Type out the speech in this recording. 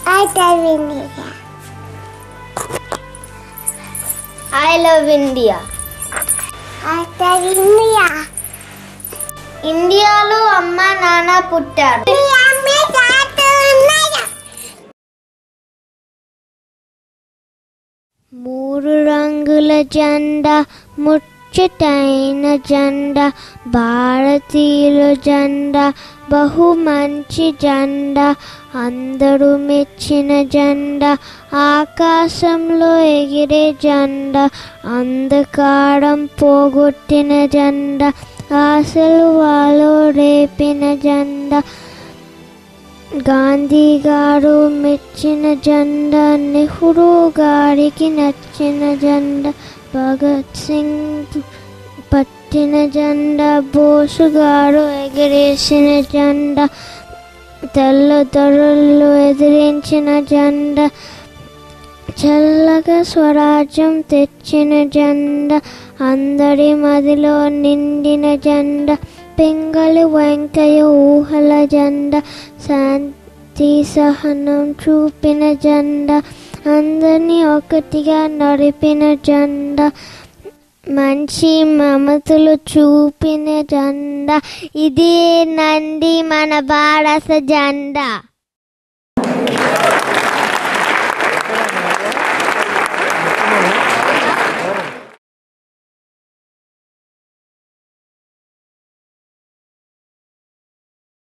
I love India. I love India. I love India. ఇండియాలో అమ్మ నాన్న పుట్టారు. మీ అమ్మ తాత ఉన్నారా? మూడు రంగుల జెండా ముచ్చటైన జెండా భారతీయుల జెండా బహు మంచి జెండా అందరూ మెచ్చిన జెండా ఆకాశంలో ఎగిరే జెండా అంధకారం పోగొట్టిన జెండా ఆశలు వాలో రేపిన జెండా గాంధీ గారు మెచ్చిన జెండా నెహ్రూ గారికి నచ్చిన జెండా భగత్ సింగ్ పట్టిన జెండా బోసు గారు ఎగిరేసిన జెండా తెల్లదొరలు ఎదిరించిన జెండా చల్లగా స్వరాజ్యం తెచ్చిన జెండా అందరి మదిలో నిండిన జెండా పింగళి వెంకయ్య ఊహల జెండా శాంతి సహనం చూపిన జెండా అందరినీ ఒకటిగా నడిపిన జెండా మంచి మమతలు చూపిన జెండా ఇదే నండి మన భారత జెండా.